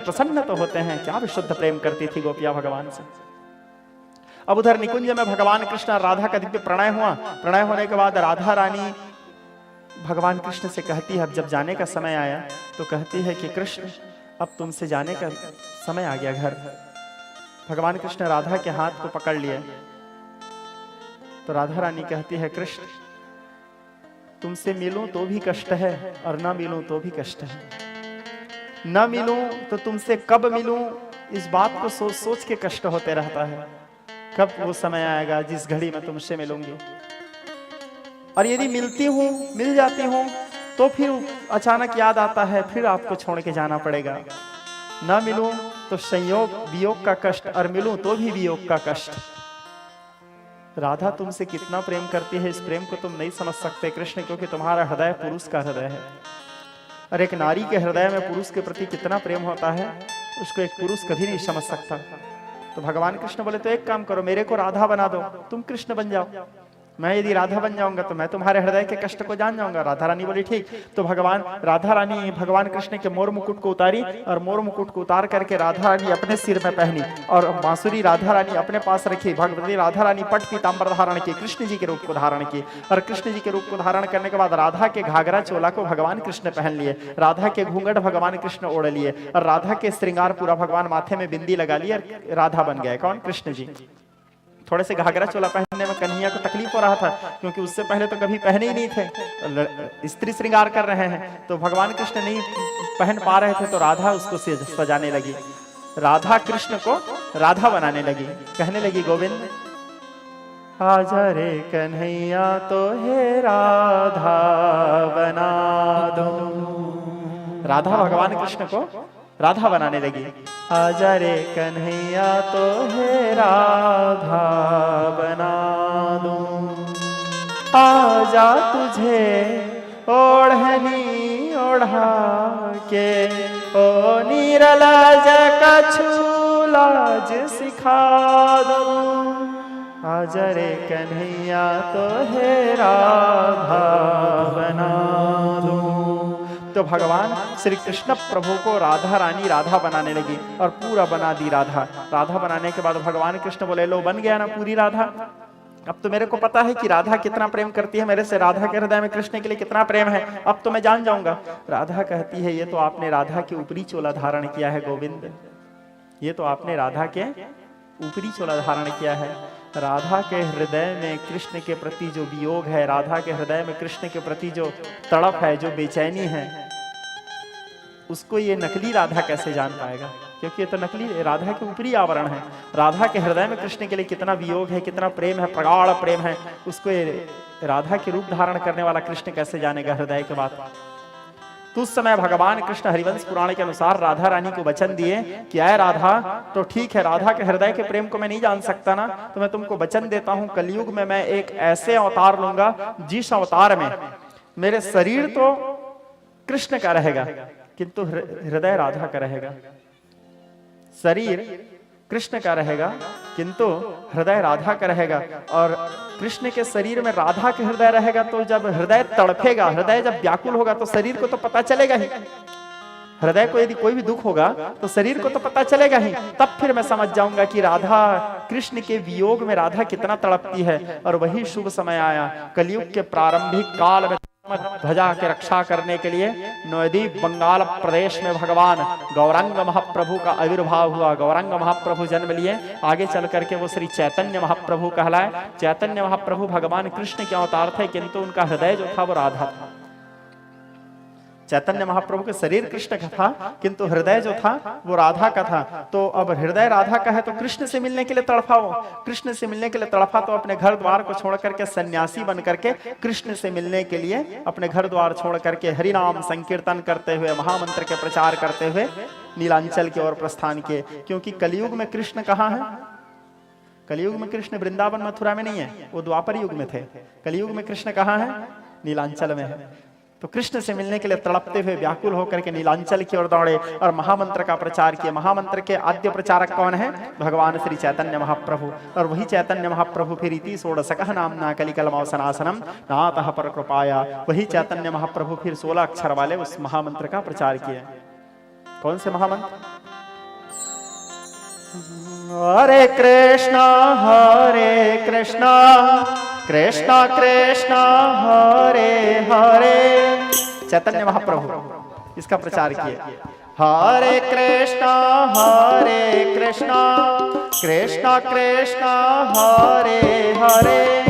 प्रसन्न तो होते हैं। क्या विशुद्ध प्रेम करती थी गोपियां भगवान से। अब उधर निकुंज में भगवान कृष्ण और राधा का दिव्य प्रणय हुआ। प्रणय होने के बाद राधा रानी भगवान कृष्ण से कहती है, अब जब जाने का समय आया तो कहती है कि कृष्ण अब तुमसे जाने का समय आ गया घर। भगवान कृष्ण राधा के हाथ को पकड़ लिए तो राधा रानी कहती है, कृष्ण तुमसे मिलूं तो भी कष्ट है और ना मिलूं तो भी कष्ट है। न मिलूं तो तुमसे कब मिलूं इस बात को सोच सोच के कष्ट होते रहता है। कब वो समय आएगा जिस घड़ी मैं तुमसे मिलूंगी, और यदि मिलती हूं, मिल जाती हूं तो फिर अचानक याद आता है फिर आपको छोड़ के जाना पड़ेगा। न मिलूं तो संयोग वियोग का कष्ट, और मिलूं तो भी वियोग का कष्ट। राधा तुमसे कितना प्रेम करती है, इस प्रेम को तुम नहीं समझ सकते कृष्ण, क्योंकि तुम्हारा हृदय पुरुष का हृदय है। और एक नारी के हृदय में पुरुष के प्रति कितना प्रेम होता है उसको एक पुरुष कभी नहीं समझ सकता। तो भगवान कृष्ण बोले, तो एक काम करो, मेरे को राधा बना दो, तुम कृष्ण बन जाओ। मैं यदि राधा बन जाऊंगा तो मैं तुम्हारे हृदय के कष्ट को जान जाऊंगा। राधा रानी बोली ठीक। तो भगवान राधा रानी भगवान कृष्ण के मोर मुकुट को उतारी, और मोर मुकुट को उतार करके राधा रानी अपने सिर में पहनी, और बांसुरी राधा रानी अपने पास रखी। भगवती राधा रानी पट पीताम्बर धारण की, कृष्ण जी के रूप को धारण की, और कृष्ण जी के रूप को धारण करने के बाद राधा के घाघरा चोला को भगवान कृष्ण पहन लिए, राधा के घूंघट भगवान कृष्ण ओढ़ लिए, और राधा के श्रृंगार पूरा भगवान माथे में बिंदी लगा ली, और राधा बन गए कौन? कृष्ण जी। थोड़े से घाघरा चोला पहनने में कन्हैया को तकलीफ हो रहा था, क्योंकि उससे पहले तो कभी पहने ही नहीं थे, स्त्री श्रृंगार कर रहे हैं, तो भगवान कृष्ण नहीं पहन पा रहे थे, तो राधा उसको सजाने लगी। राधा कृष्ण को राधा बनाने लगी, कहने लगी, गोविंद आजा रे कन्हैया तो है राधा बना दो। राधा भगवान कृष्ण को राधा बनाने लगी। आजा रे कन्हैया तो है राधा बना दूं, आजा तुझे ओढ़नी ओढ़ा के ओ नीरलाज कछु लाज सिखा दूं। आजा रे कन्हैया तो है राधा बना दूं। तो भगवान श्री कृष्ण प्रभु को राधा रानी राधा बनाने लगी, और पूरा बना दी राधा। राधा बनाने के बाद भगवान कृष्ण बोले, लो बन गया ना पूरी राधा। अब तो मेरे को पता है कि राधा कितना प्रेम करती है मेरे से, राधा के हृदय में कृष्ण के लिए कितना प्रेम है, अब तो मैं जान जाऊंगा। राधा कहती है, ये तो आपने राधा के ऊपरी चोला धारण किया है गोविंद, ये तो आपने राधा के ऊपरी चोला धारण किया है। राधा के हृदय में कृष्ण के प्रति जो वियोग है, राधा के हृदय में कृष्ण के प्रति जो तड़प है, जो बेचैनी है, उसको ये नकली राधा कैसे जान पाएगा? क्योंकि ये तो नकली राधा के ऊपरी आवरण है। राधा के हृदय में कृष्ण के लिए कितना वियोग है, कितना प्रेम है, प्रगाढ़ प्रेम है, उसको ये राधा के रूप धारण करने वाला कृष्ण कैसे जानेगा हृदय के बात? तो उस समय भगवान कृष्ण हरिवंश पुराण के अनुसार राधा रानी को वचन दिए कि आए राधा, तो ठीक है, राधा के हृदय के प्रेम को मैं नहीं जान सकता ना, तो मैं तुमको वचन देता हूं, कलयुग में मैं एक ऐसे अवतार लूंगा जिस अवतार में मेरे शरीर तो कृष्ण का रहेगा किंतु हृदय राधा का रहेगा। शरीर कृष्ण का रहेगा किंतु हृदय राधा का रहेगा, और कृष्ण के शरीर में राधा के हृदय रहेगा, तो जब हृदय तड़पेगा, हृदय जब व्याकुल होगा तो शरीर को तो पता चलेगा ही। हृदय को यदि कोई भी दुख होगा तो शरीर को तो पता चलेगा ही, तब फिर मैं समझ जाऊंगा कि राधा कृष्ण के वियोग में राधा कितना तड़पती है। और वही शुभ समय आया, कलयुग के प्रारंभिक काल में ध्वजा के रक्षा करने के लिए नवद्वीप बंगाल प्रदेश में भगवान गौरांग महाप्रभु का आविर्भाव हुआ। गौरांग महाप्रभु जन्म लिए, आगे चल करके वो श्री चैतन्य महाप्रभु कहलाए। चैतन्य महाप्रभु भगवान कृष्ण के अवतार थे, किंतु उनका हृदय जो था वो राधा था। चैतन्य महाप्रभु के शरीर कृष्ण का था किंतु हृदय जो था वो राधा का था। तो अब हृदय राधा का है तो कृष्ण से मिलने के लिए तड़फा, वो कृष्ण से मिलने के लिए तड़फा, तो अपने घर द्वार को छोड़ करके सन्यासी बन करके कृष्ण से मिलने के लिए अपने घर द्वार छोड़ करके हरिनाम संकीर्तन करते हुए, महामंत्र के प्रचार करते हुए नीलांचल की ओर प्रस्थान किए। क्योंकि कलयुग में कृष्ण कहाँ है? कलयुग में कृष्ण वृंदावन मथुरा में नहीं है, वो द्वापर युग में थे। कलयुग में कृष्ण कहाँ है? नीलांचल में है। तो कृष्ण से मिलने के लिए तड़पते हुए व्याकुल होकर के नीलांचल की ओर दौड़े और महामंत्र का प्रचार किया। महामंत्र के आद्य प्रचारक कौन है? भगवान श्री चैतन्य महाप्रभु। और वही चैतन्य महाप्रभु फिर इति षोडशकः नाम्ना कलिकलमवसनासनम नातः पर कृपाया, वही चैतन्य महाप्रभु फिर 16 अक्षर वाले उस महामंत्र का प्रचार किए। कौन से महामंत्र? हरे कृष्णा कृष्णा कृष्णा हरे हरे। चैतन्य महाप्रभु इसका प्रचार किए। हरे कृष्णा कृष्णा कृष्णा कृष्णा हरे हरे।